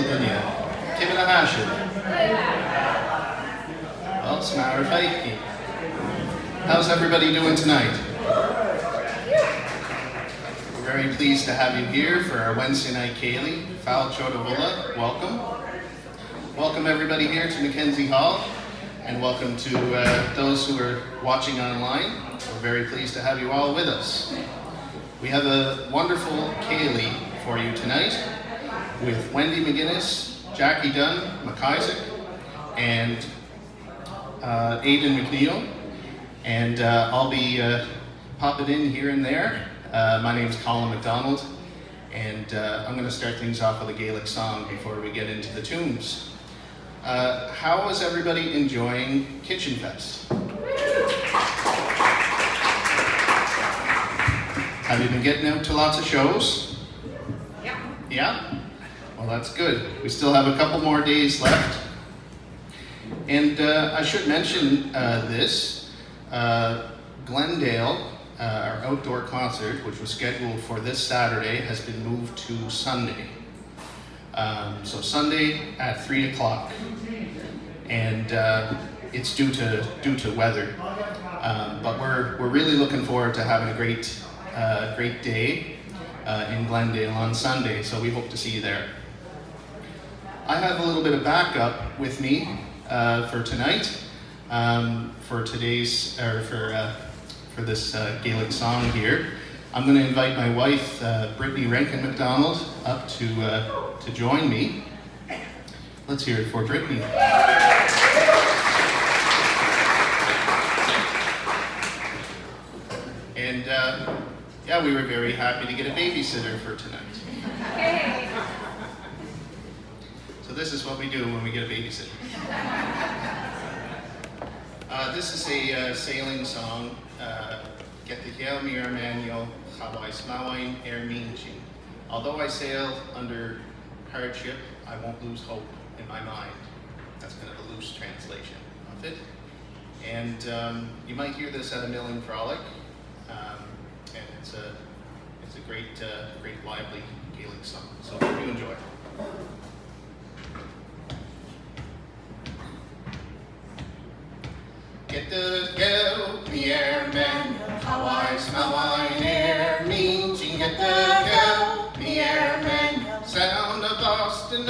Dunya. Give it a hashing. Well, Smatter Feiki. How's everybody doing tonight? We're very pleased to have you here for our Wednesday night Ceilidh. Fáil Chodavula, welcome. Welcome everybody here to Mackenzie Hall, and welcome to those who are watching online. We're very pleased to have you all with us. We have a wonderful Ceilidh for you tonight with Wendy McGuinness, Jackie Dunn, MacIsaac, and Aidan Mcneil. And I'll be popping in here and there. My name's Colin McDonald, and I'm going to start things off with a Gaelic song before we get into the tunes. How is everybody enjoying KitchenFest? Have you been getting out to lots of shows? Yeah. Yeah? Well, that's good. We still have a couple more days left. And I should mention this. Glendale, our outdoor concert, which was scheduled for this Saturday, has been moved to Sunday. So Sunday at 3 o'clock. And it's due to weather. But we're really looking forward to having a great day in Glendale on Sunday, so we hope to see you there. I have a little bit of backup with me for tonight, for today's, or for this Gaelic song here. I'm going to invite my wife, Brittany Rankin McDonald, up to join me. Let's hear it for Brittany. And yeah, we were very happy to get a babysitter for tonight. Hey. So this is what we do when we get a babysitter. This is a sailing song. Get the Gael Mir Manual, Chawai Smawain Minchi. Although I sail under hardship, I won't lose hope in my mind. That's kind of a loose translation of it. And you might hear this at a milling frolic. And it's a great, lively Gaelic song. So hope you enjoy. Get the Gael, the airman, how I smell wine air means. Get the Gael, the airman, sound of Boston,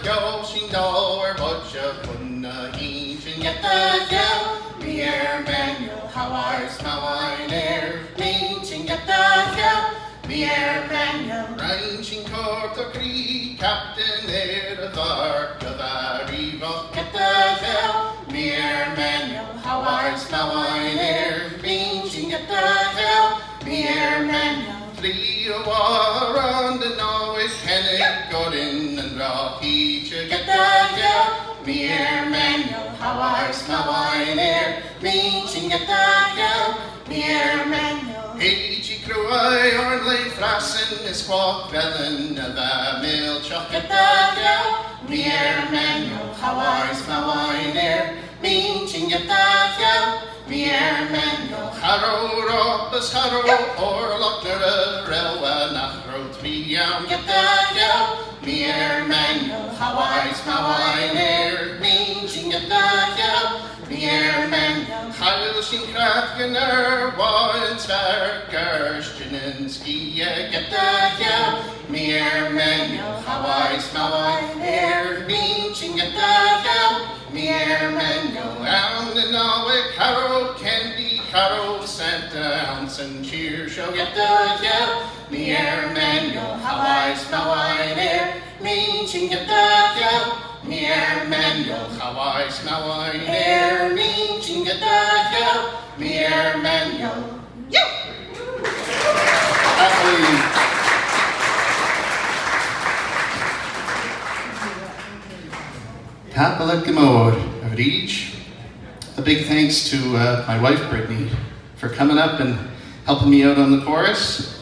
yo, she know where what you couldn't eat. Get the Gael, the airman, how I smell wine air means. Get the Gael, the airman, ranging toward the creek, captain there of Ark of Arriva. Get the Gael, the airman, how I smell wine air means. Get the Gael, the airman, 3 a war on the Norwich, Kennet, Gordon and Rocky. Get the Gael, the airman, how I smell wine air means. Get the Gael, the airman, H.E. Creway, Orley, Frassen, Squawk, Bellin, of a mill chuck. Get the Gael, the airman, how I smell wine air means. Get the Gael, the airman, Harrow, Robbus, Harrow, Orlock, Relwa, Nachro, 3 Get the Gael, the airman, how I smell wine air means. Get the Gael, the airman, Heilshin Krafgener, Wallensberg, Gerstjenensky. Get the Gael, the airman, how I smell wine air means. Get the Gael, the airman, out in Norwich, Carrow, Candy, Carrow, Santa, Ounce, Cheer, show. Get the Gael, the airman, how I smell wine air means. Get the Gael, the airman, how I smell wine air means. Get the Gael, the airman, yo. Tapalat Gamor of Reach. A big thanks to my wife Brittany for coming up and helping me out on the chorus.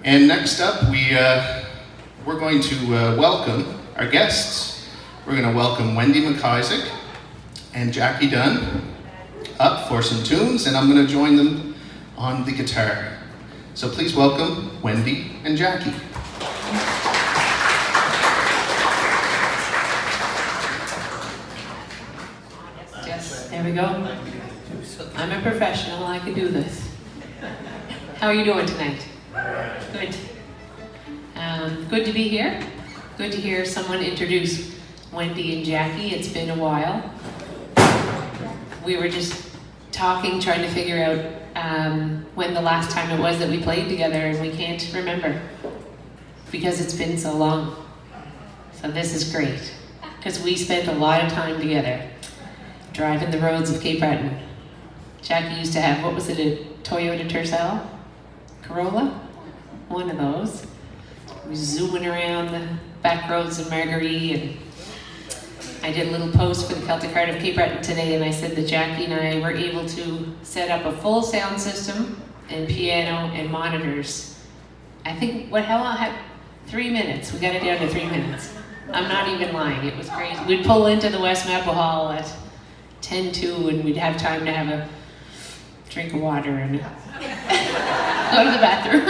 And next up, we're going to welcome our guests. We're going to welcome Wendy MacIsaac and Jackie Dunn up for some tunes, and I'm going to join them on the guitar. So please welcome Wendy and Jackie. go. I'm a professional, I can do this. How are you doing tonight? Good. Good to be here. Good to hear someone introduce Wendy and Jackie. It's been a while. We were just talking, trying to figure out when the last time it was that we played together, and we can't remember because it's been so long. So this is great, because we spent a lot of time together driving the roads of Cape Breton. Jackie used to have, what was it, a Toyota Tercel? Corolla? One of those. We were zooming around the back roads of Marguerite, and I did a little post for the Celtic Heart of Cape Breton today, and I said that Jackie and I were able to set up a full sound system and piano and monitors. I think, how long? 3 minutes. We got it down to 3 minutes. I'm not even lying. It was crazy. We'd pull into the West Maple Hall at 10:02, and we'd have time to have a drink of water and go to the bathroom.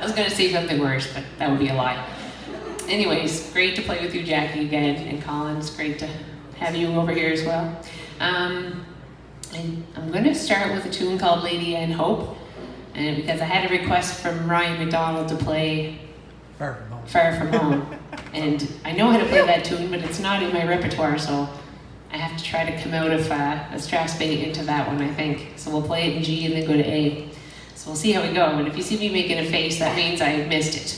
I was going to say something worse, but that would be a lie. Anyways, great to play with you, Jackie, again, and Colin. It's great to have you over here as well. And I'm going to start with a tune called Lady and Hope, and because I had a request from Ryan McDonald to play Far From Home. And I know how to play that tune, but it's not in my repertoire, so I have to try to come out of a Strasbourg into that one, I think. So we'll play it in G and then go to A. So we'll see how we go. And if you see me making a face, that means I missed it.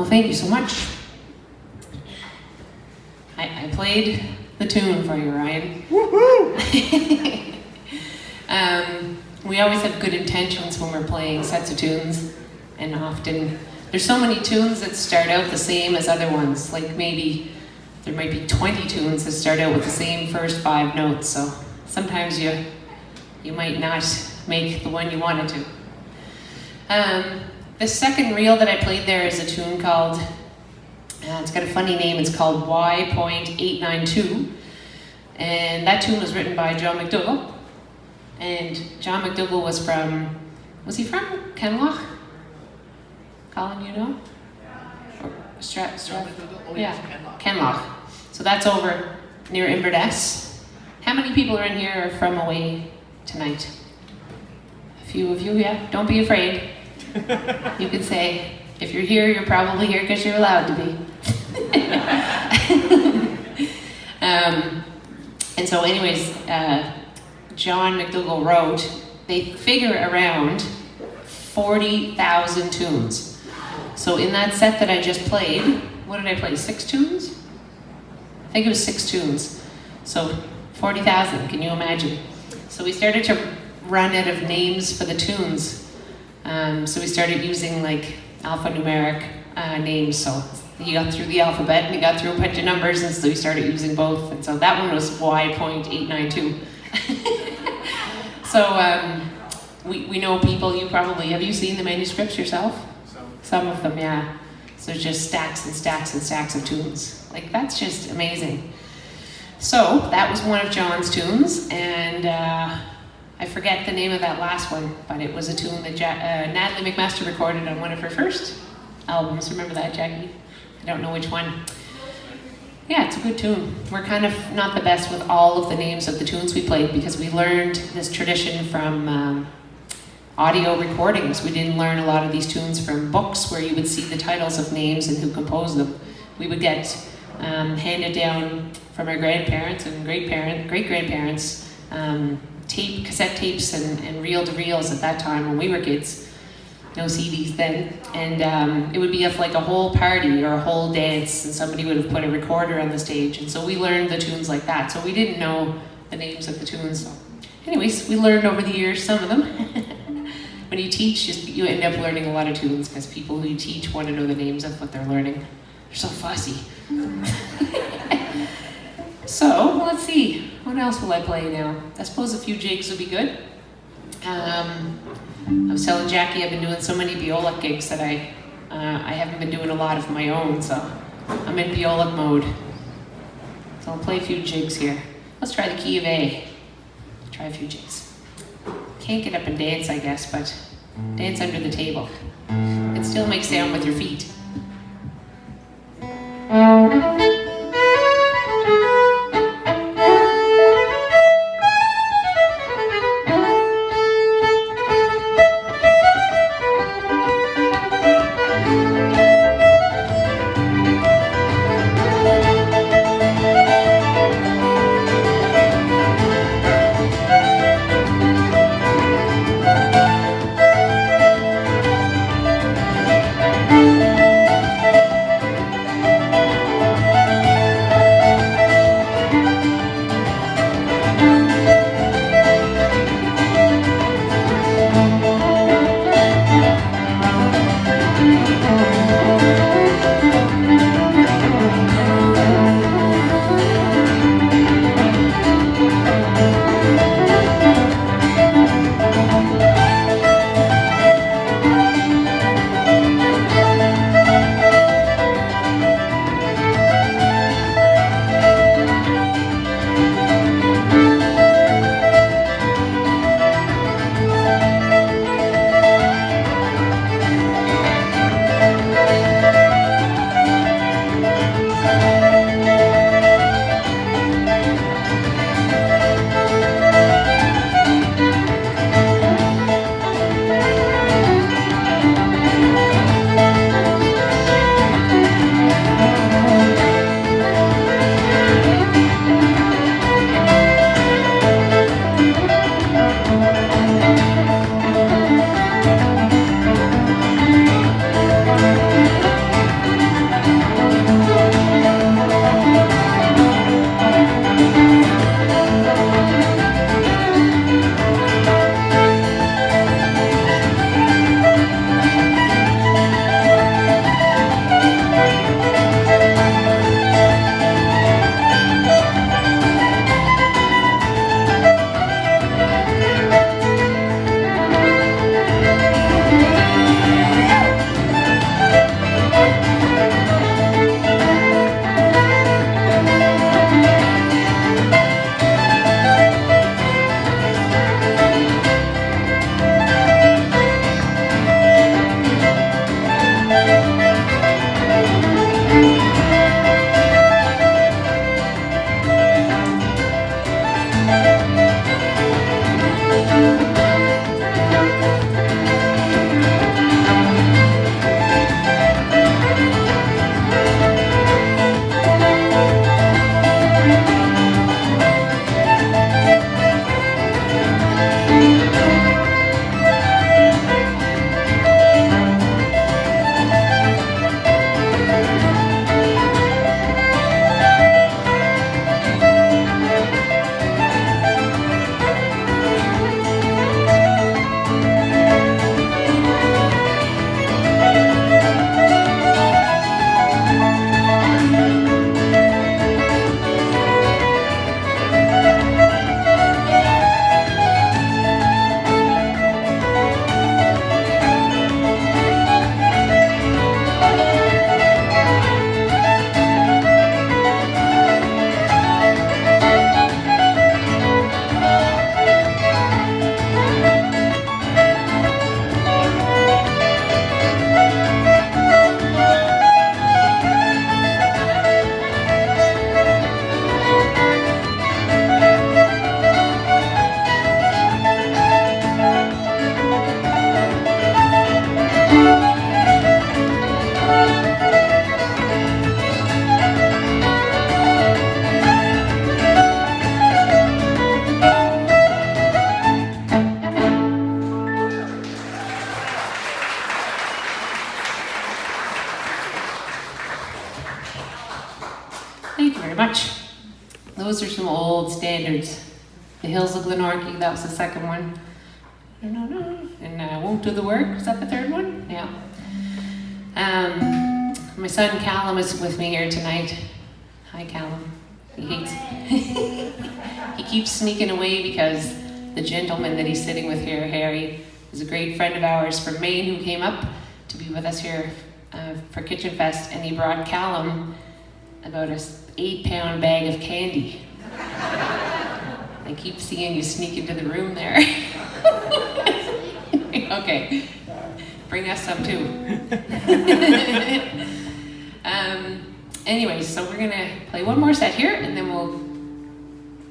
Well, thank you so much. I played the tune for you, Ryan. Woohoo! We always have good intentions when we're playing sets of tunes, and often there's so many tunes that start out the same as other ones. Like maybe there might be 20 tunes that start out with the same first 5 notes, so sometimes you might not make the one you wanted to. The second reel that I played there is a tune called, it's got a funny name, it's called Y.892, and that tune was written by John McDougall. And John McDougall was he from Kenloch? Colin, you know? Or yeah, Kenloch. So that's over near Inverness. How many people are in here are from away tonight? A few of you, yeah? Don't be afraid. You can say, if you're here, you're probably here because you're allowed to be. And so anyways, John McDougall wrote, they figure around 40,000 tunes. So in that set that I just played, what did I play, 6 tunes? I think it was 6 tunes. So 40,000, can you imagine? So we started to run out of names for the tunes. So we started using like alphanumeric names. So you got through the alphabet and you got through a bunch of numbers, and so we started using both. And so that one was Y.892. So we know people, have you seen the manuscripts yourself? Some of them, yeah. So just stacks and stacks and stacks of tunes. Like, that's just amazing. So that was one of John's tunes, and I forget the name of that last one, but it was a tune that Natalie McMaster recorded on one of her first albums. Remember that, Jackie? I don't know which one. Yeah, it's a good tune. We're kind of not the best with all of the names of the tunes we played because we learned this tradition from audio recordings. We didn't learn a lot of these tunes from books where you would see the titles of names and who composed them. We would get handed down from our grandparents and great-grandparents cassette tapes and reel-to-reels at that time when we were kids. No CDs then, and it would be like a whole party or a whole dance, and somebody would have put a recorder on the stage, and so we learned the tunes like that. So we didn't know the names of the tunes. So anyways, we learned over the years some of them. When you teach, you end up learning a lot of tunes because people who you teach want to know the names of what they're learning. They're so fussy. So let's see, what else will I play now? I suppose a few jigs would be good. I was telling Jackie I've been doing so many Gaelic gigs that I haven't been doing a lot of my own, so I'm in Gaelic mode. So I'll play a few jigs here. Let's try the key of A. Try a few jigs. Can't get up and dance, I guess, but dance under the table. It still makes sound with your feet. very much. Those are some old standards. The Hills of Glenorchy, that was the second one. And Won't Do the Work, is that the third one? Yeah. My son Callum is with me here tonight. Hi Callum. He keeps sneaking away because the gentleman that he's sitting with here, Harry, is a great friend of ours from Maine who came up to be with us here for KitchenFest, and he brought Callum about an 8-pound bag of candy. I keep seeing you sneak into the room there. Okay, bring us some too. Anyways, so we're gonna play one more set here, and then we'll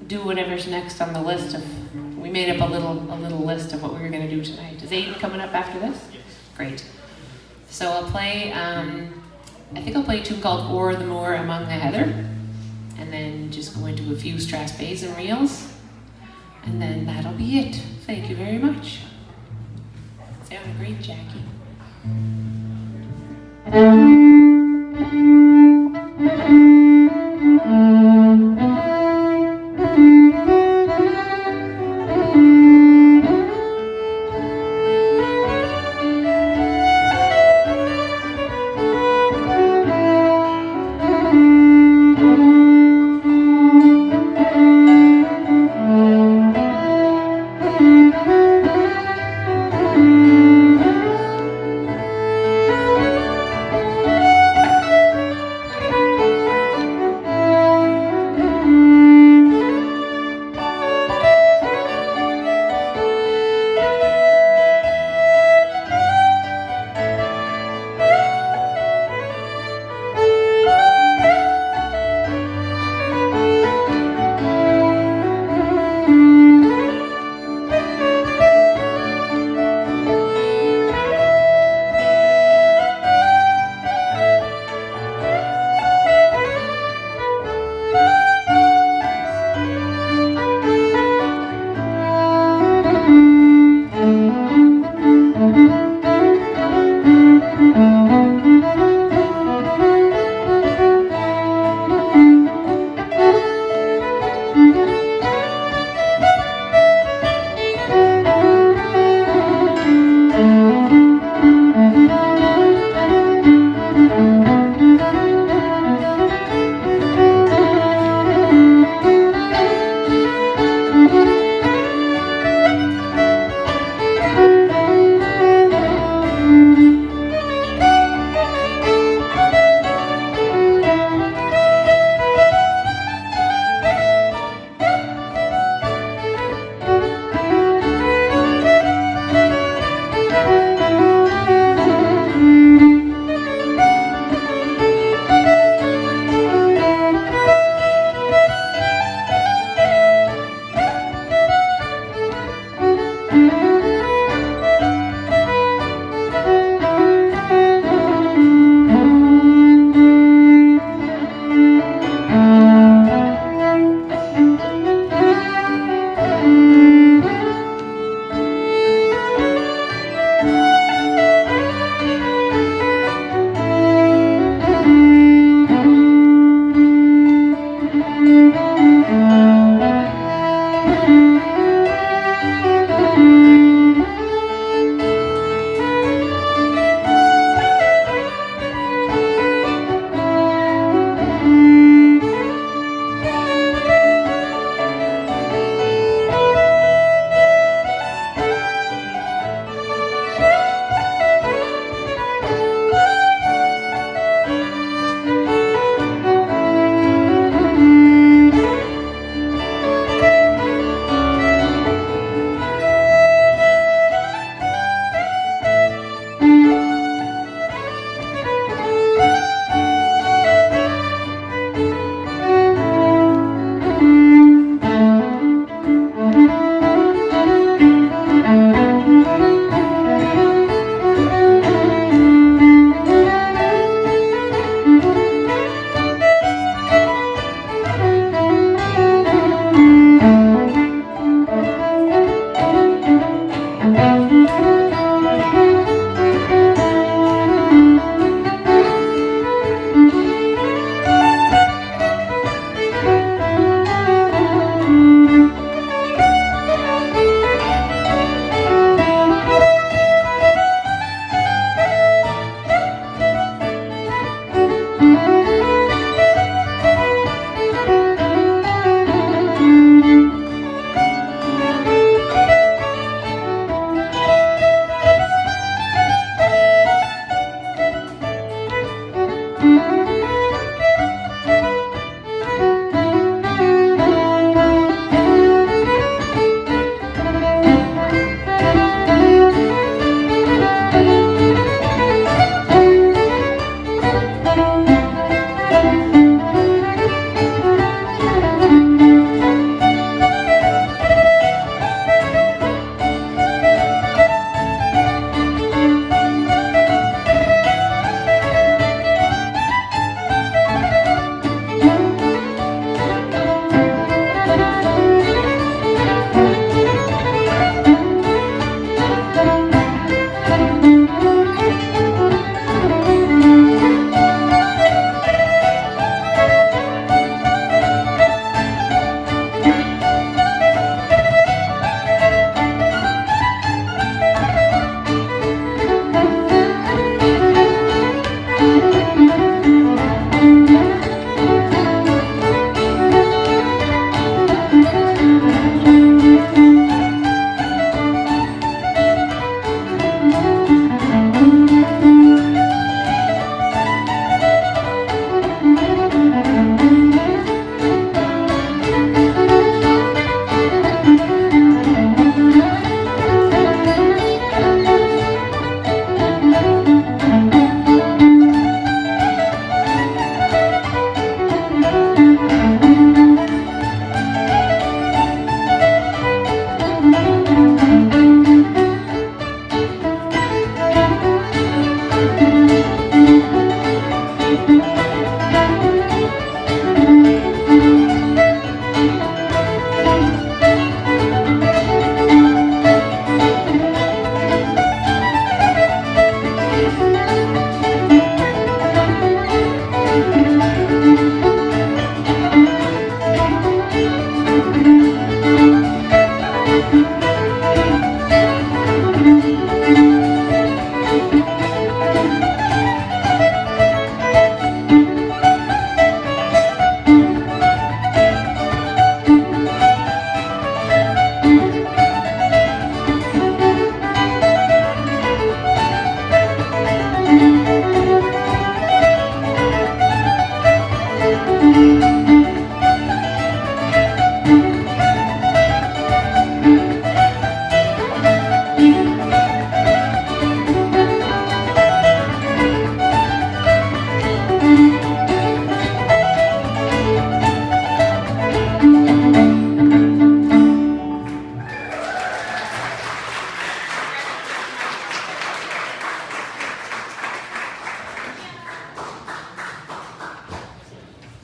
do whatever's next on the list of. We made up a little list of what we were gonna do tonight. Is Aidan coming up after this? Yes. Great. So I'll play. I think I'll play a tune called "O'er the Moor Among the Heather," and then just go into a few Strasbays and reels, and then that'll be it. Thank you very much. Sounded great, Jackie.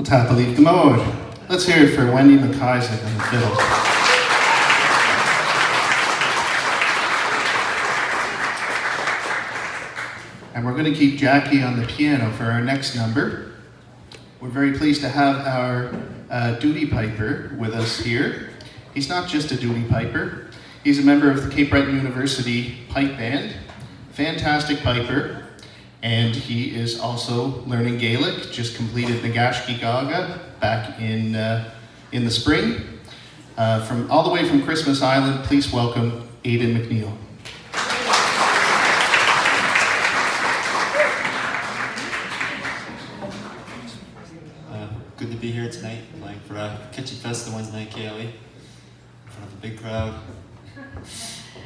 Untitled Chapter. Let's hear it for Wendy MacIsaac on the fiddle. And we're going to keep Jackie on the piano for our next number. We're very pleased to have our duty piper with us here. He's not just a duty piper, he's a member of the Cape Breton University Pipe Band, fantastic piper, and he is also learning Gaelic, just completed Nagashki Gaga back in the spring. From all the way from Christmas Island, please welcome Aidan Mcneil. Good to be here tonight, playing for KitchenFest, the Wednesday night KLE, in front of a big crowd.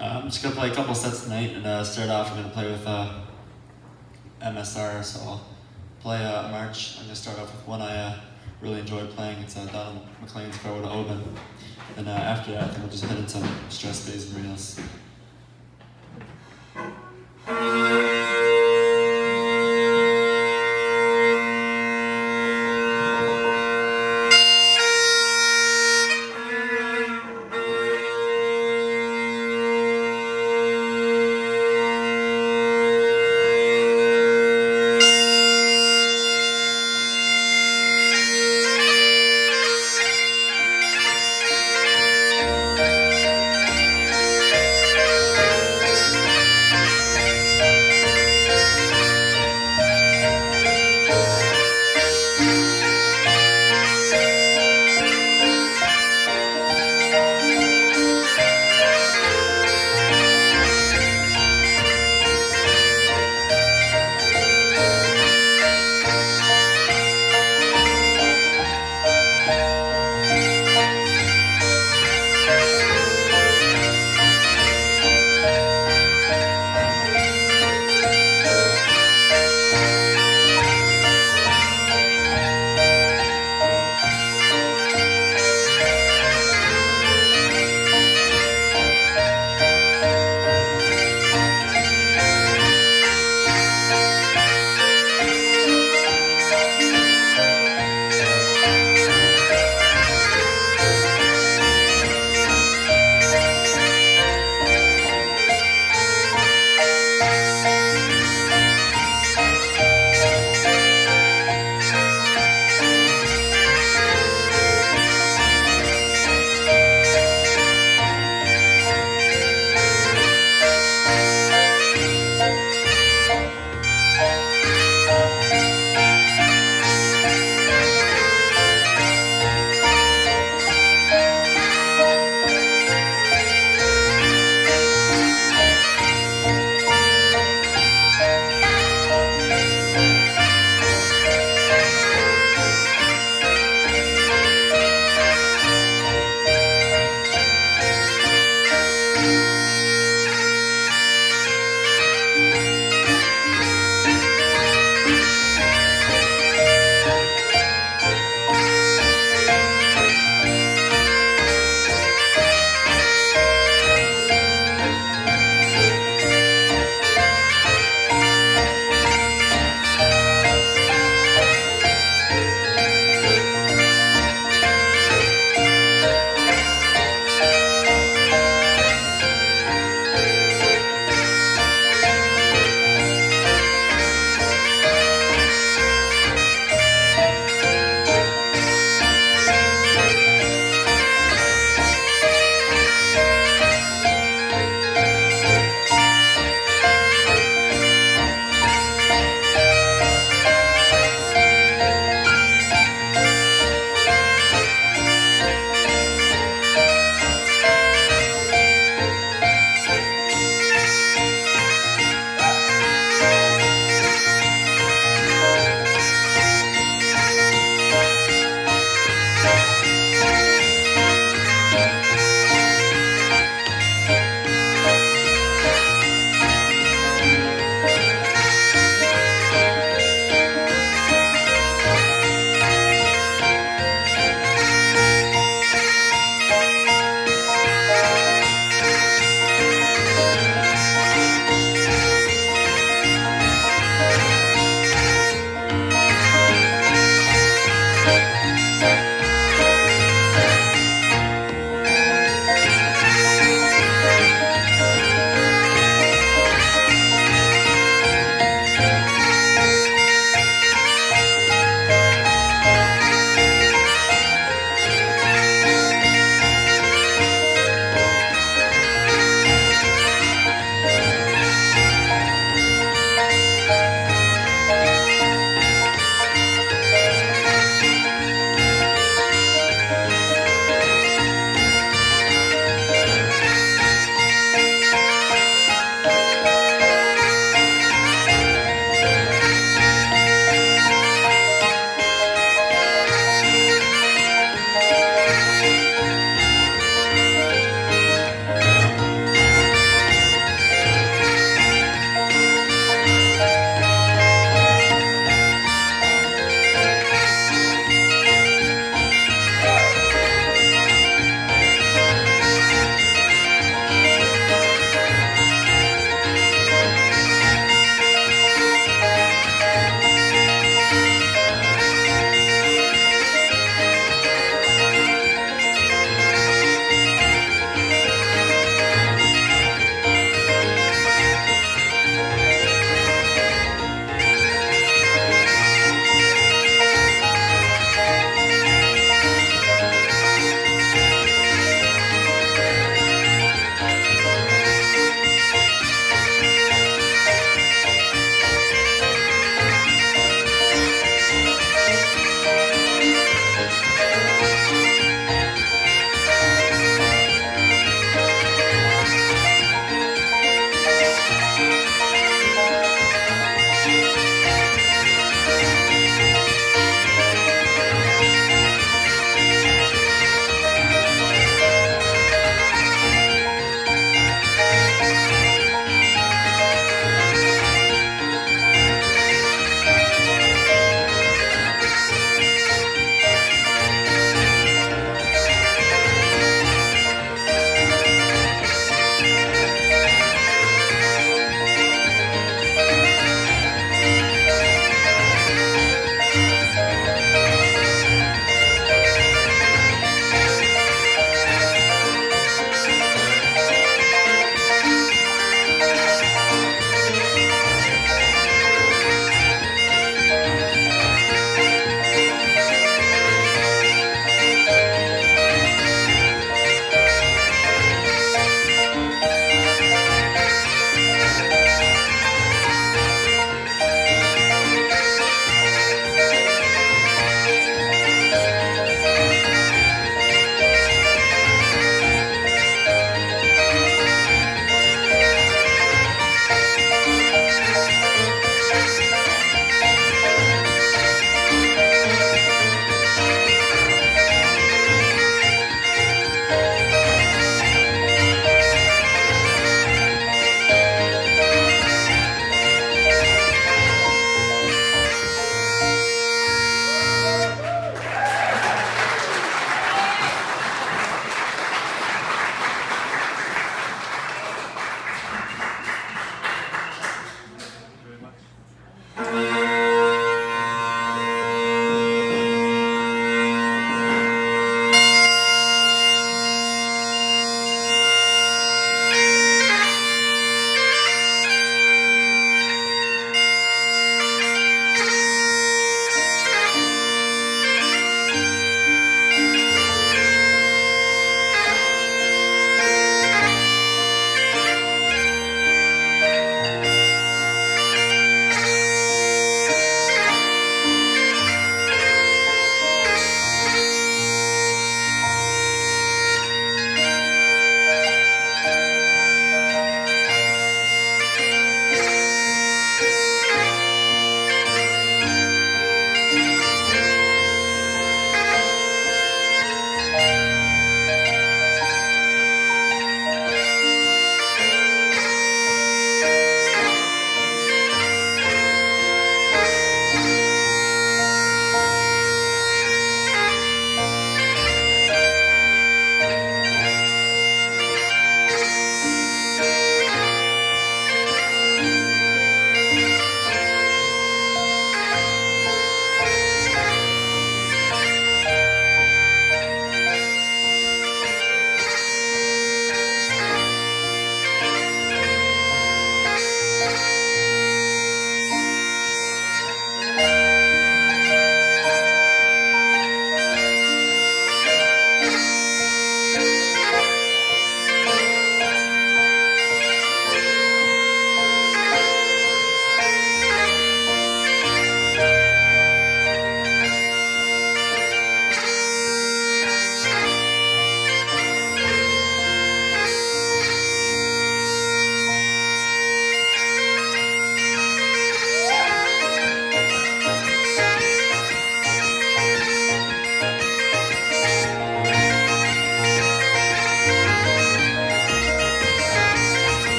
I'm just gonna play a couple sets tonight, and start off. I'm gonna play with MSR, so I'll play a march. I'm gonna start off with one I really enjoyed playing. It's Donald McLean's Farewell to Oban. And after that, then we'll just hit in some stress days and reels.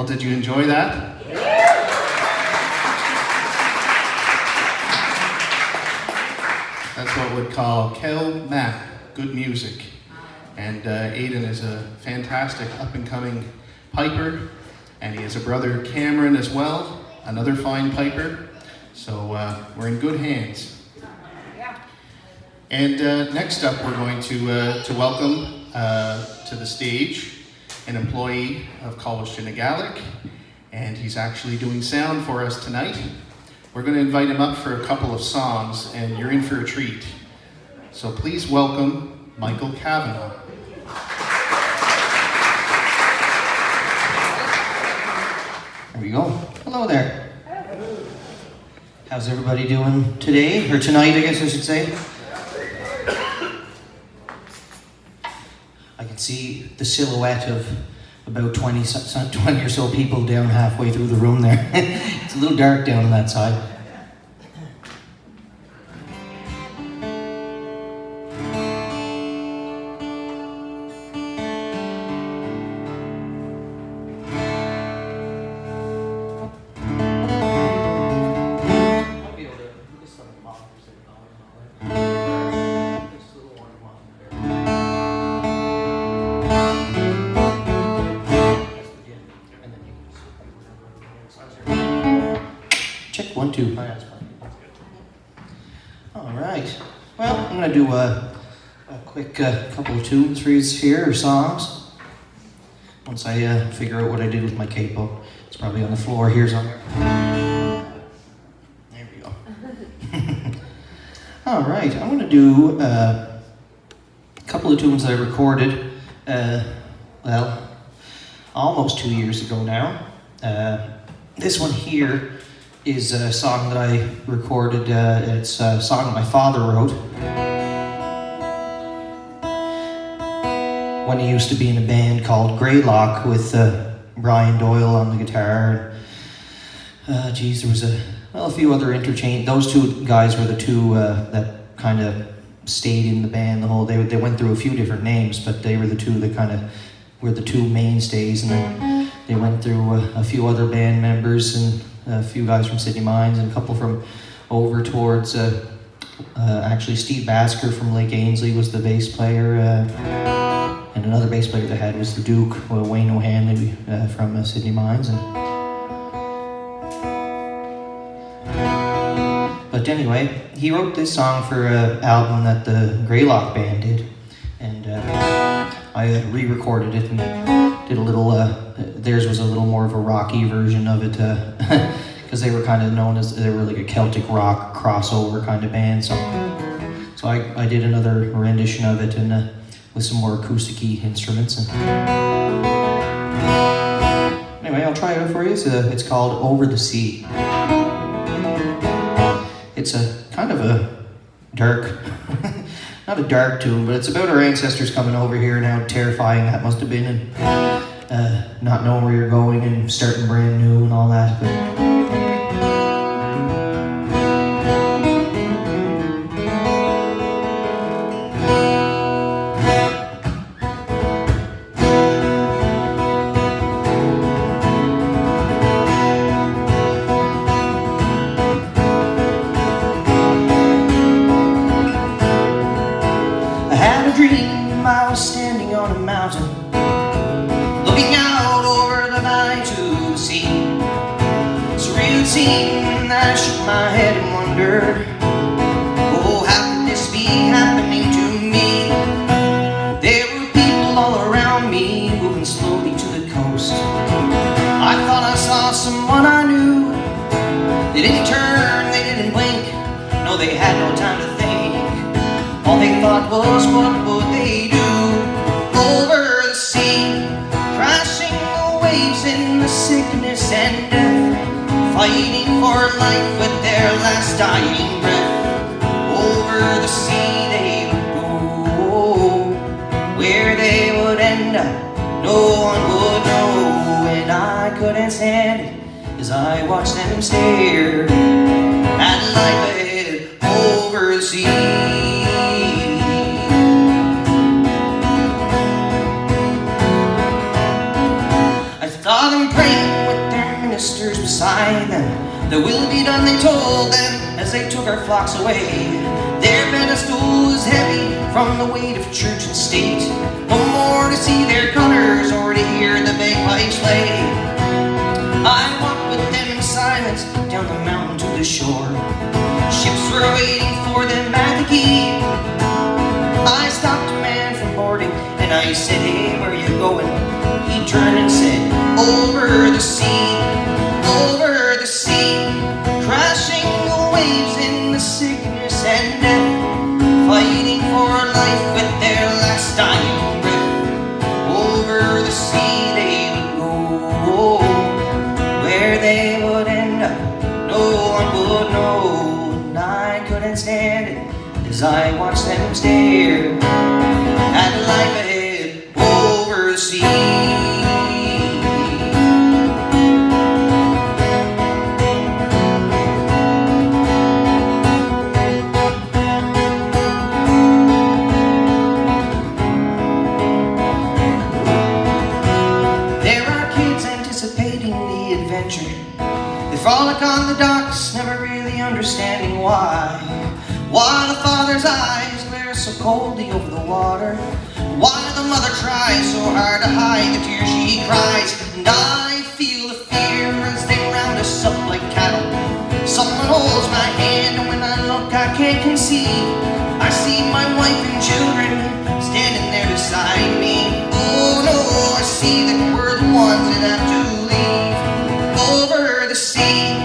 Well, did you enjoy that? That's what we'd call Kel Mac, good music. And Aidan is a fantastic up-and-coming piper, and he has a brother Cameron as well, another fine piper. So we're in good hands. And next up, we're going to welcome to the stage an employee of College Gaelic, and he's actually doing sound for us tonight. We're going to invite him up for a couple of songs, and you're in for a treat. So please welcome Michael Kavanagh. There we go. Hello there. How's everybody doing today, or tonight, I guess I should say? I can see the silhouette of about 20 or so people down halfway through the room there. It's a little dark down on that side. Check 1, 2. All right. Well, I'm going to do a quick couple of tunes for you here, or songs. Once I figure out what I did with my capo. It's probably on the floor here somewhere. There we go. All right. I'm going to do a couple of tunes that I recorded, well, almost 2 years ago now. This one here is a song that I recorded. It's a song that my father wrote when he used to be in a band called Greylock with Brian Doyle on the guitar. There was a few other interchange. Those two guys were the two that kind of stayed in the band the whole. They went through a few different names, but they were the two that kind of were the two mainstays, and then they went through a few other band members and a few guys from Sydney Mines and a couple from over towards, actually Steve Basker from Lake Ainsley was the bass player, and another bass player they had was the Duke, Wayne O'Hanley from Sydney Mines. But anyway, he wrote this song for an album that the Greylock band did, and I re-recorded it and did a little, theirs was a little more of a rocky version of it, because they were kind of known as, they were like a Celtic rock crossover kind of band, so I did another rendition of it, and with some more acoustic-y instruments. And anyway, I'll try it out for you. It's called Over the Sea. It's a kind of a dark, not a dark tune, but it's about our ancestors coming over here and how terrifying that must have been, and not knowing where you're going and starting brand new and all that. But I was standing on a mountain, looking out over the valley to the sea. Surreal scene, I shook my head and wondered, oh, how could this be happening to me? There were people all around me, moving slowly to the coast. I thought I saw someone I knew. They didn't turn, they didn't blink, no, they had no time to think. All they thought was, what would they do? Over the sea, crashing the waves in the sickness and death, fighting for life with their last dying breath. Over the sea they would go, where they would end up, no one would know. And I couldn't stand it as I watched them stare at life ahead over the sea. Saw them praying That will be done, they told them, as they took our flocks away. Their pedestal was heavy from the weight of church and state. No more to see their colors or to hear the bagpipes play. I walked with them in silence down the mountain to the shore. Ships were waiting for them at the quay. I stopped a man from boarding and I said, "Hey, where you going?" He turned and said, "Over the sea, over the sea, crashing the waves in the sickness and death, fighting for life with their last dying breath. Over the sea they would go, where they would end up, no one would know." And I couldn't stand it as I watched them stare at life ahead over the sea. Frolic on the docks, never really understanding why. Why the father's eyes glare so coldly over the water. Why the mother tries so hard to hide the tears she cries. And I feel the fear as they round us up like cattle. Someone holds my hand and when I look I can't conceive. I see my wife and children standing there beside me. Oh no, I see that we're the ones that have to leave. Over the sea,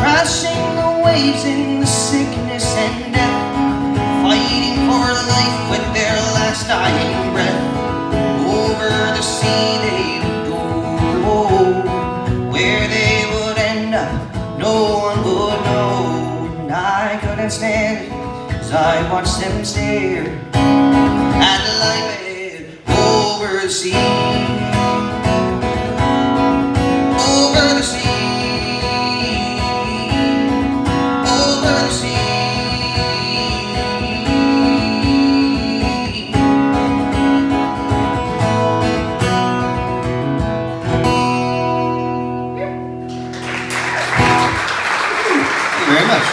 crashing the waves in the sickness and death, fighting for life with their last dying breath. Over the sea they would go, where they would end up, no one would know. And I couldn't stand it as I watched them stare at life ahead over the sea. Over the sea, over the sea. Thank you very much.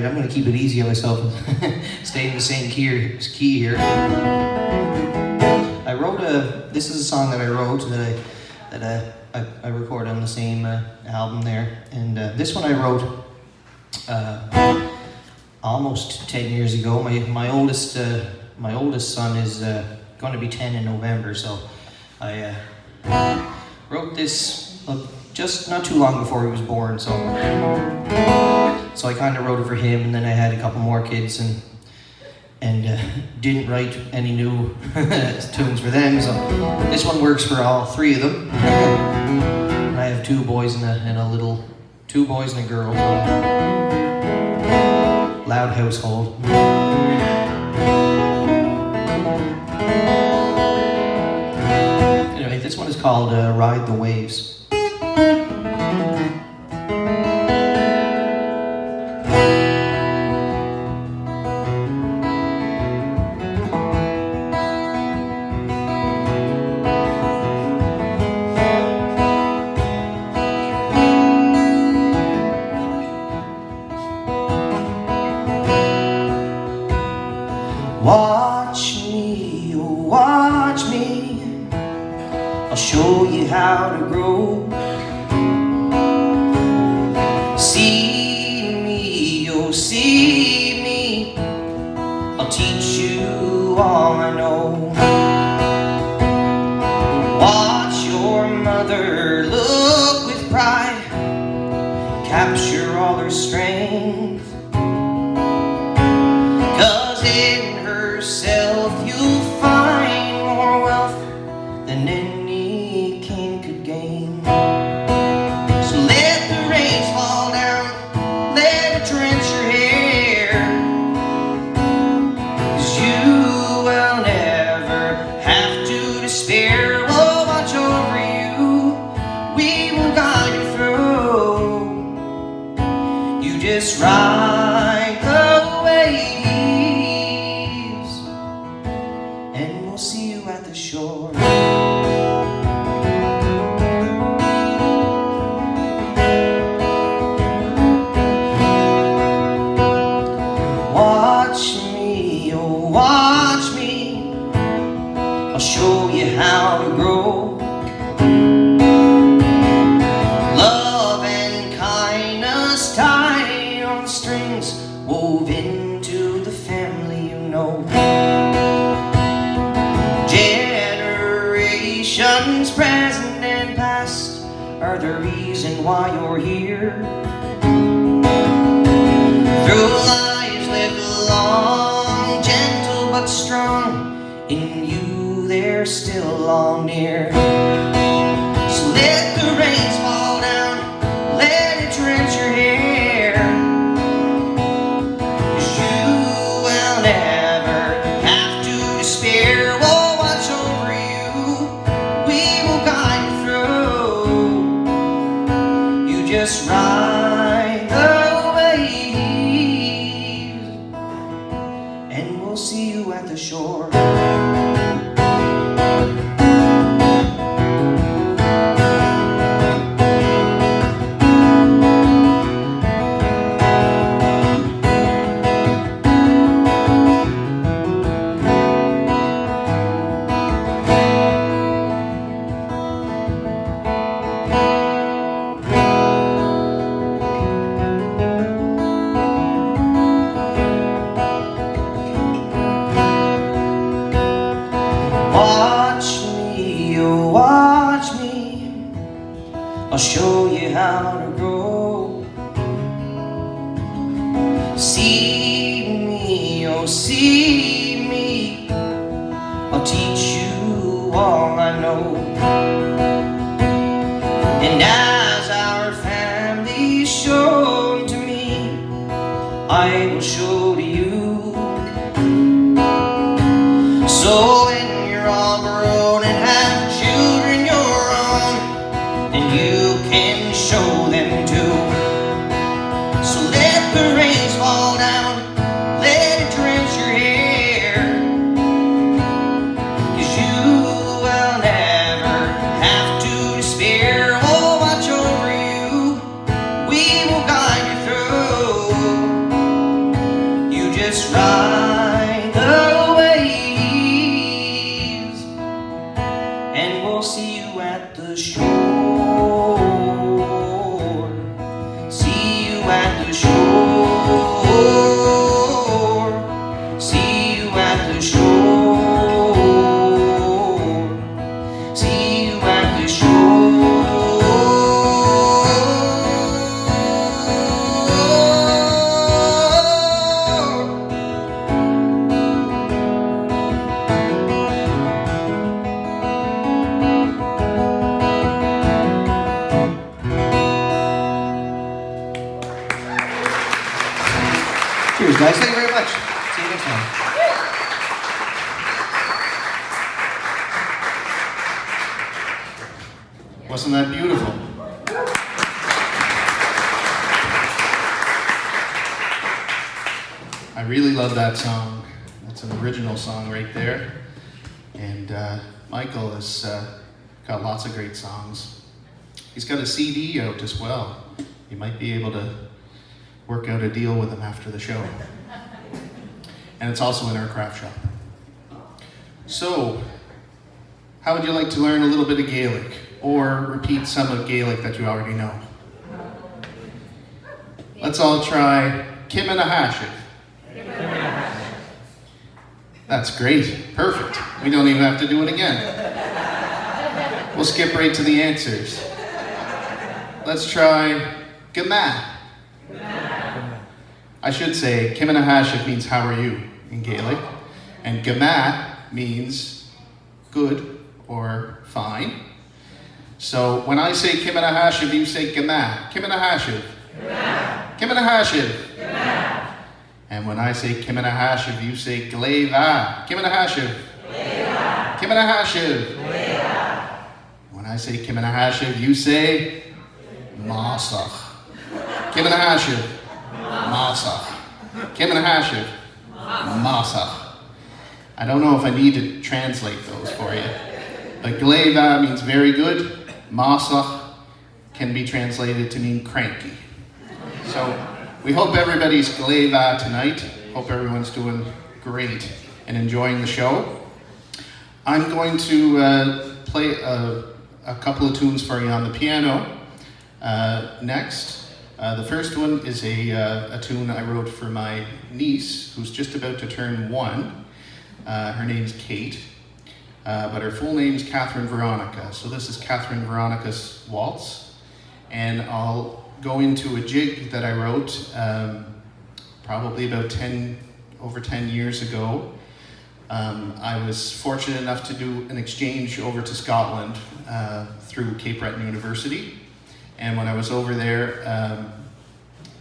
I'm going to keep it easy on myself and stay in the same key here. I wrote this is a song that I wrote that I recorded on the same album there, and this one I wrote almost 10 years ago. My oldest son is going to be 10 in November, so I wrote this just not too long before he was born, so I kind of wrote it for him, and then I had a couple more kids and didn't write any new tunes for them, so this one works for all three of them. And I have two boys and a girl, so loud household. Anyway, this one is called Ride the Waves. Watch me, oh watch me, I'll show you how to grow. See me, oh see me, I'll teach you all I know. Watch your mother look with pride, capture all her strength. In herself you'll find more wealth than any king could gain. So let the rains fall and we'll see you at the shore. Watch me, oh watch me, I'll show you how to grow. Love and kindness tied on strings, wove into the family you know. Generations present and past are the reason why you're here. Through lives lived long, gentle but strong, in you they're still all near. So let the rains fall down, let it drench your hair, 'cause you will never have to despair. We'll watch over you, we will guide you through. You just ride the waves, and we'll see you at the shore. Watch me, oh watch me, I'll show you how to grow. See me, oh see me, I'll teach you all I know. And as our family showed to me, I will show to you. So when you're all grown and have children your own, and you can show them too. So let the rains fall down, let it drench your hair, 'cause you will never have to despair. We'll watch over you, we will guide you through. You just ride the waves, and we'll see you at the shore. See you at the shore. See you at the shore. See you at the shore. Cheers, guys. Thank you very much. See you next time. Wasn't that beautiful? I really love that song. That's an original song right there. And Michael has got lots of great songs. He's got a CD out as well. You might be able to work out a deal with him after the show. And it's also in our craft shop. So, how would you like to learn a little bit of Gaelic? Or repeat some of Gaelic that you already know? Let's all try Kim and a Hashif. That's great. Perfect. We don't even have to do it again. We'll skip right to the answers. Let's try Gama. I should say Kim and a Hashif means how are you in Gaelic, and Gama means good or fine. So when I say Kim and a Hashif, you say Gama. Kim and a Hashif. Kim and a Hashif. And when I say Kim and a Hashif, you say Gleva. Kim and a Hashif. Kim and a Hashif. When I say Kim and a Hashif, you say Masach. Kim and a Hashif. Masach. Kim and a Hashif. Masach. I don't know if I need to translate those for you. But Gléimhe means very good. MacIsaac can be translated to mean cranky. So we hope everybody's Gléimhe tonight. Hope everyone's doing great and enjoying the show. I'm going to play a couple of tunes for you on the piano next. The first one is a tune I wrote for my niece, who's just about to turn 1. Her name's Kate, but her full name's Catherine Veronica. So this is Catherine Veronica's Waltz, and I'll go into a jig that I wrote probably about over 10 years ago. I was fortunate enough to do an exchange over to Scotland through Cape Breton University. And when I was over there,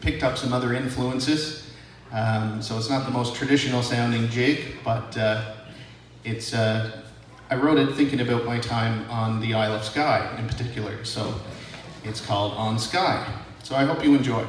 picked up some other influences. So it's not the most traditional sounding jig, but I wrote it thinking about my time on the Isle of Skye in particular. So it's called On Skye. So I hope you enjoy.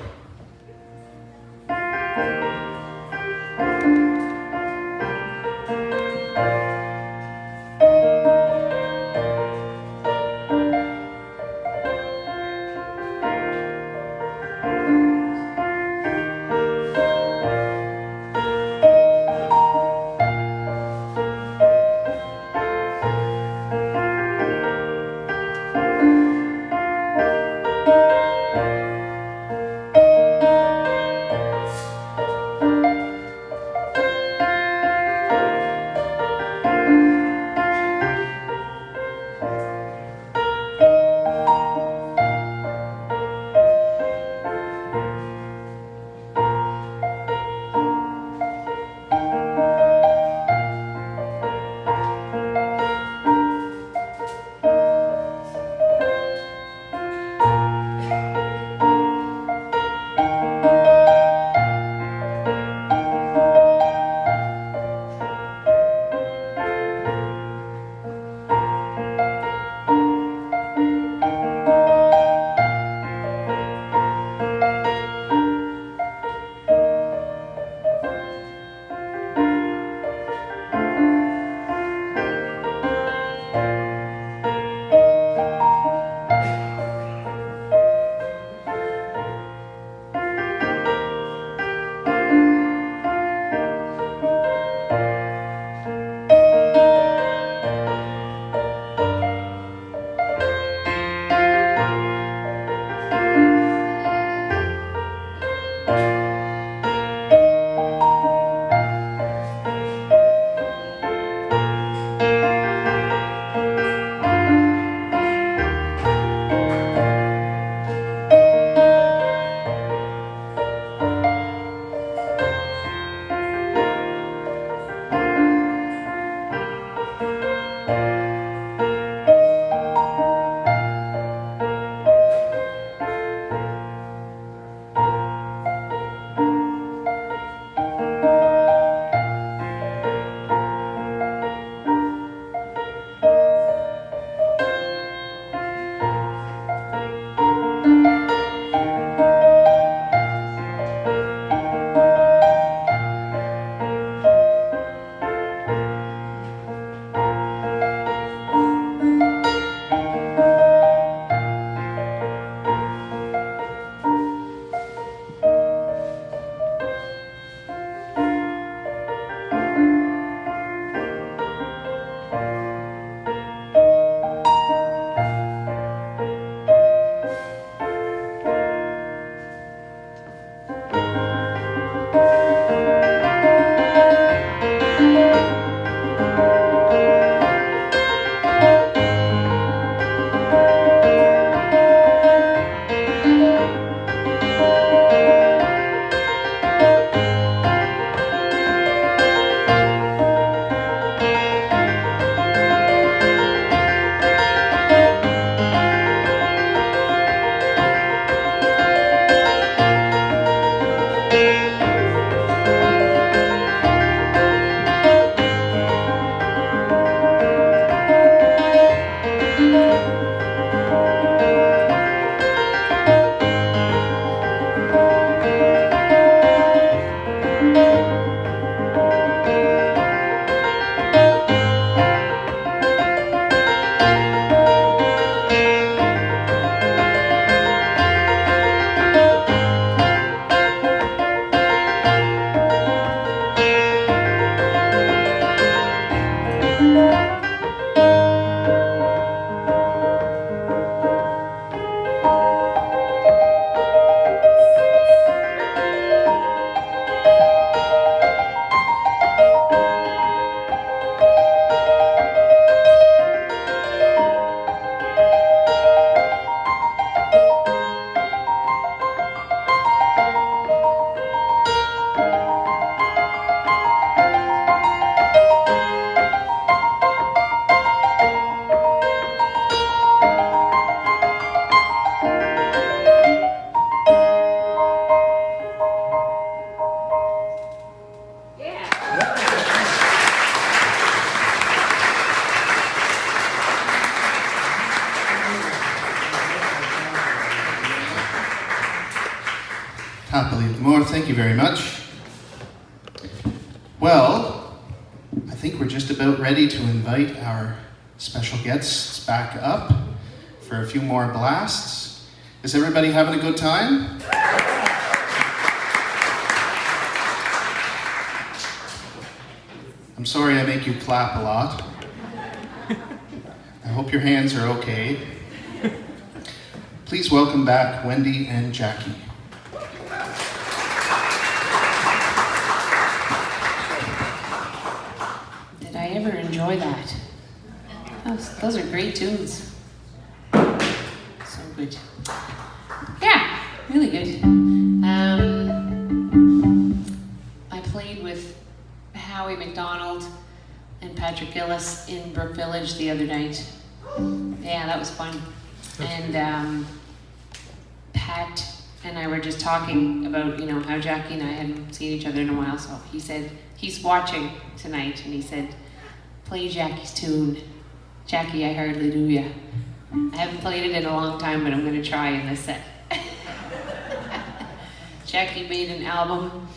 Can't believe more. Thank you very much. Well, I think we're just about ready to invite our special guests back up for a few more blasts. Is everybody having a good time? I'm sorry I make you clap a lot. I hope your hands are okay. Please welcome back Wendy and Jackie. Did I ever enjoy that? Those are great tunes. So good. Yeah, really good. I played with Howie McDonald and Patrick Gillis in Brook Village the other night. Yeah, that was fun. And Pat and I were just talking about, you know, how Jackie and I hadn't seen each other in a while. So he said, he's watching tonight, and he said, play Jackie's tune. Jackie, I hardly do ya. I haven't played it in a long time, but I'm gonna try in this set. Jackie made an album.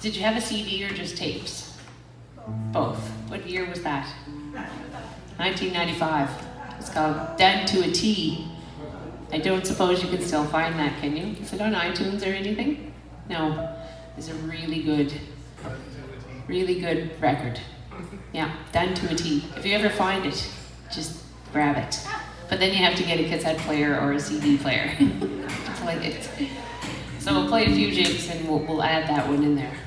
Did you have a CD or just tapes? Both. What year was that? 1995. It's called Dunn to a T. I don't suppose you can still find that, can you? Is it on iTunes or anything? No. It's a really good record. Yeah, Dunn to a T. If you ever find it, just grab it. But then you have to get a cassette player or a CD player to play it. So we'll play a few jigs and we'll add that one in there.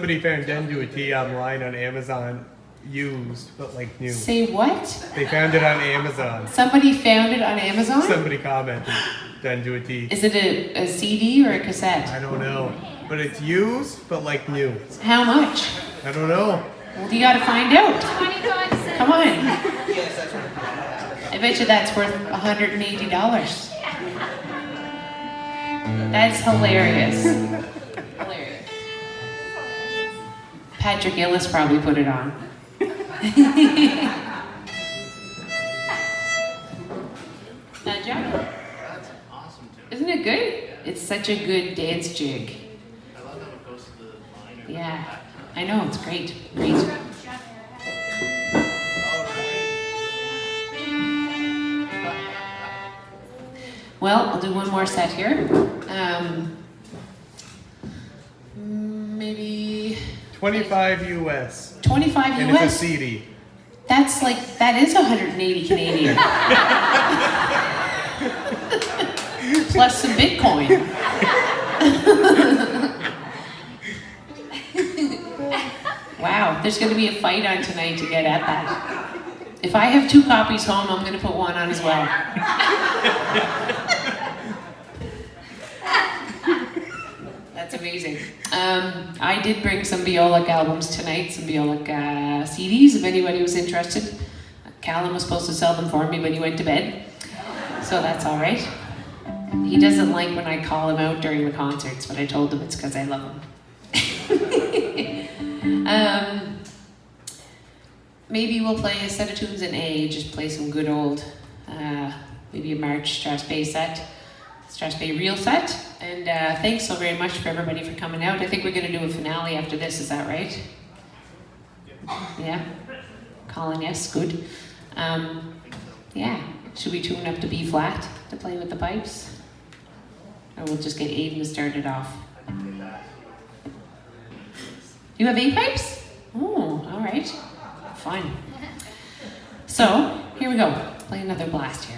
Somebody found Denduity online on Amazon, used, but like new. Say what? They found it on Amazon. Somebody found it on Amazon? Somebody commented, Denduity. Is it a CD or a cassette? I don't know, but it's used, but like new. How much? I don't know. Well, you gotta find out. 25 cents. Come on. Yes, that's right. I bet you that's worth $180. That's hilarious. Hilarious. Patrick Illis probably put it on. John? That's awesome, too. Isn't it good? It's such a good dance jig. I love how it goes to the line. Or Yeah, back. I know, it's great. Great. Well, I'll do one more set here. Maybe 25 US. 25 And it's a US. CD. That's like, that is 180 Canadian. Plus some Bitcoin. Wow, there's going to be a fight on tonight to get at that. If I have 2 copies home, I'm going to put one on as well. That's amazing. I did bring some Gaelic albums tonight, some Gaelic CDs, if anybody was interested. Callum was supposed to sell them for me, but he went to bed. So that's all right. He doesn't like when I call him out during the concerts, but I told him it's because I love him. Maybe we'll play a set of tunes in A, just play some good old, maybe a March Strathspey set, Strathspey reel set. And thanks so very much for everybody for coming out. I think we're gonna do a finale after this, is that right? Yeah? Colin, yes, good. Yeah, should we tune up to B flat to play with the pipes? Or we'll just get Aidan started off. You have 8 pipes? Oh, all right. Fun. So, here we go. Play another blast here.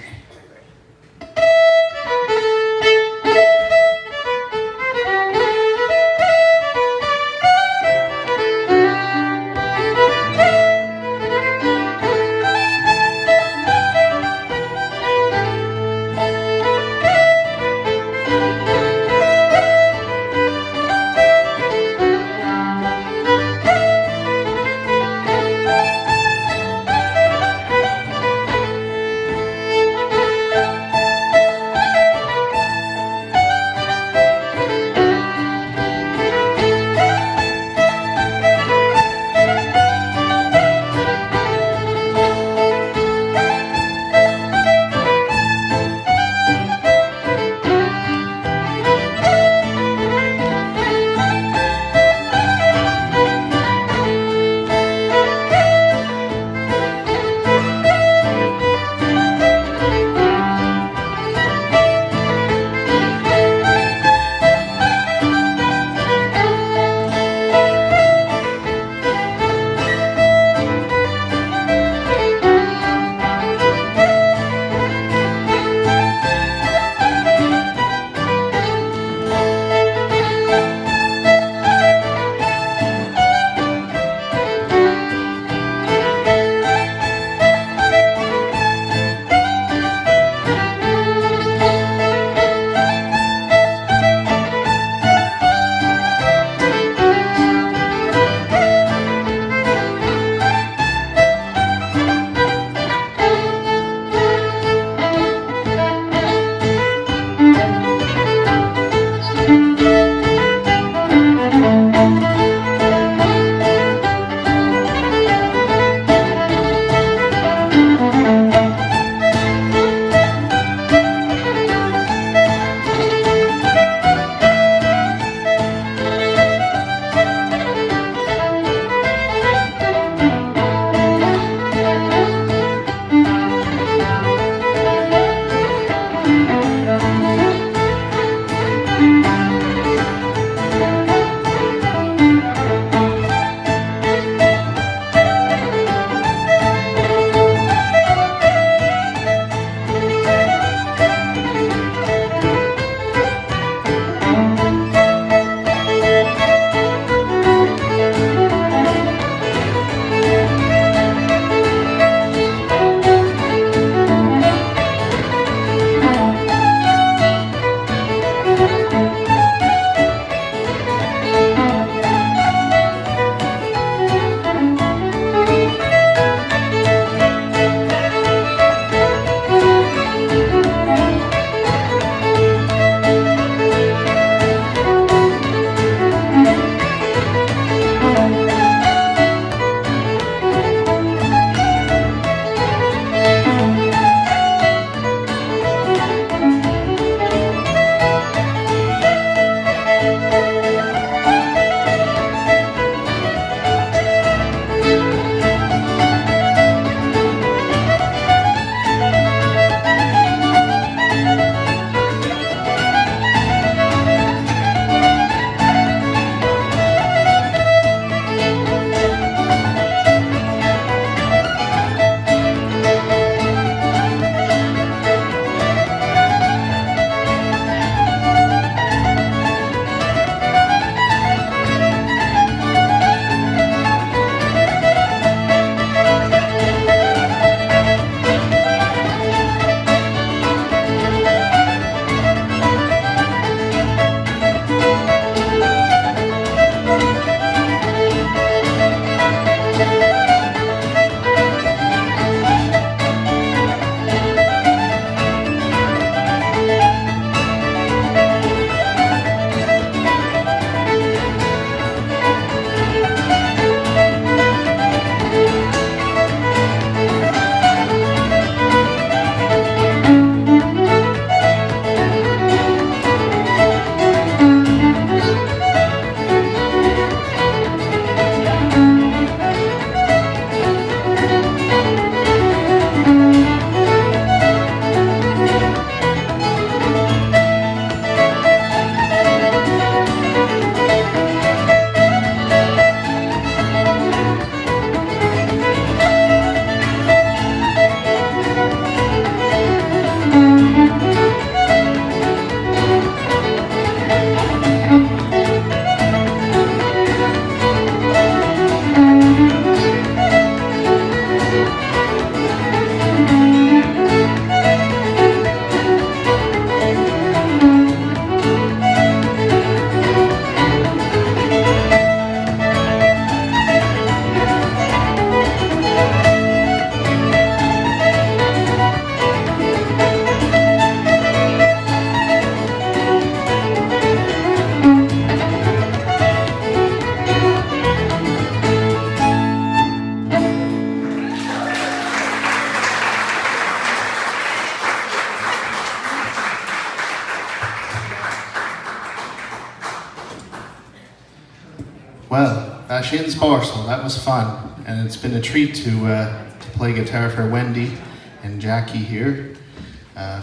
Shins Borsal, that was fun. And it's been a treat to play guitar for Wendy and Jackie here.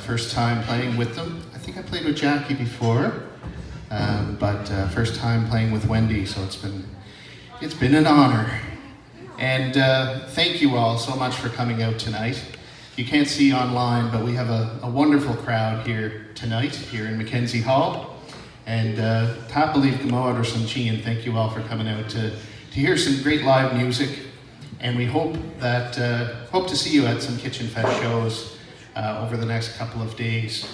First time playing with them. I think I played with Jackie before, but first time playing with Wendy, so it's been an honor. And thank you all so much for coming out tonight. You can't see online, but we have a wonderful crowd here tonight, here in Mackenzie Hall. And Tapaliv Gamoad or Sunchi, and thank you all for coming out to hear some great live music. And we hope to see you at some KitchenFest shows over the next couple of days.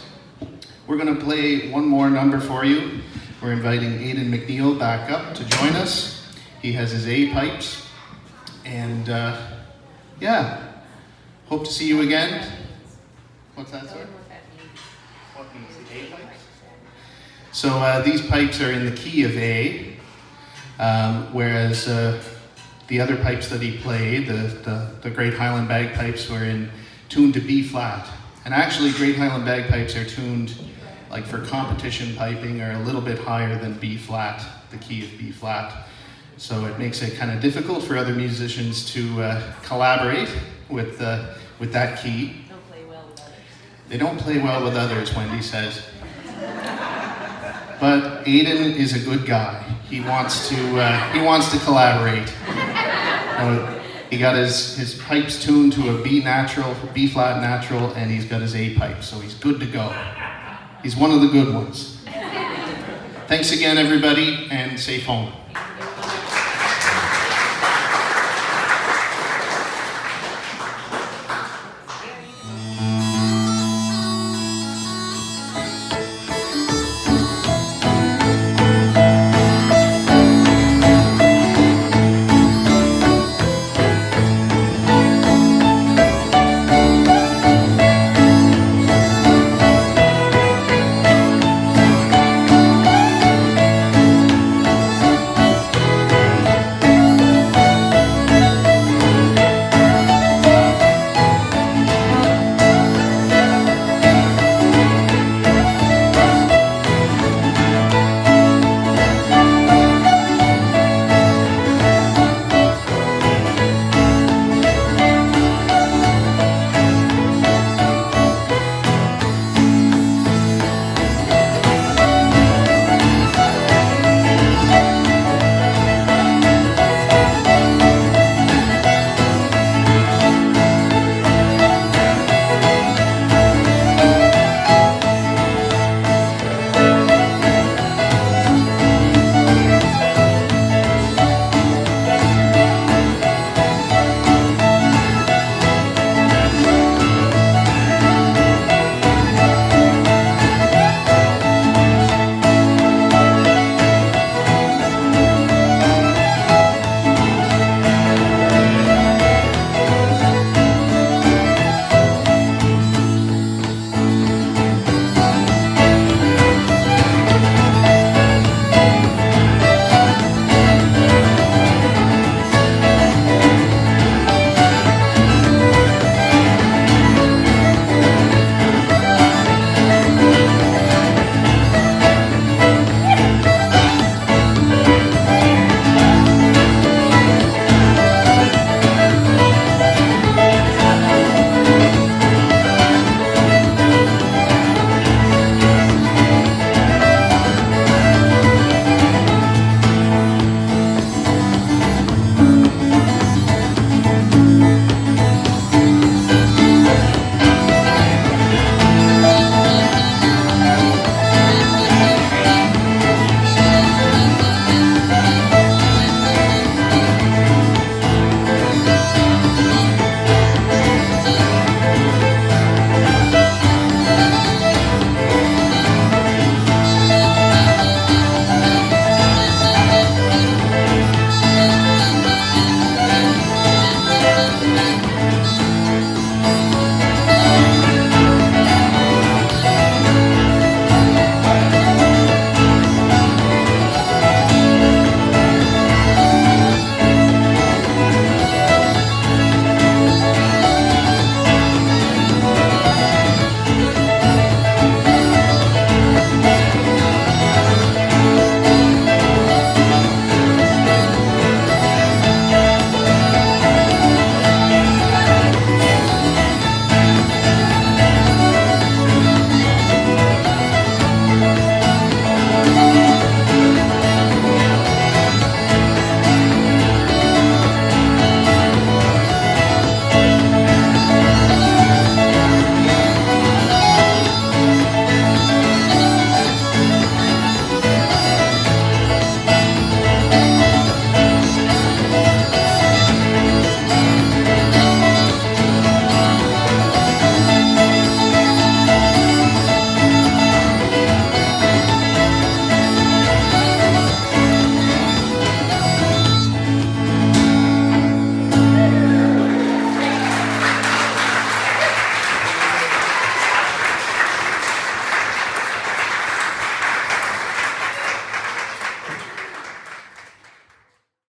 We're going to play one more number for you. We're inviting Aidan Mcneil back up to join us. He has his A pipes. And yeah, hope to see you again. What's that, sir? What means the A pipes? So these pipes are in the key of A, whereas the other pipes that he played, the Great Highland Bagpipes, were tuned to B flat. And actually, Great Highland Bagpipes are tuned, like for competition piping, are a little bit higher than B flat, the key of B flat. So it makes it kind of difficult for other musicians to collaborate with that key. Don't play well with others. They don't play well with others, Wendy says. But Aidan is a good guy. He wants to collaborate. He got his pipes tuned to a B flat natural, and he's got his A pipe, so he's good to go. He's one of the good ones. Thanks again, everybody, and safe home.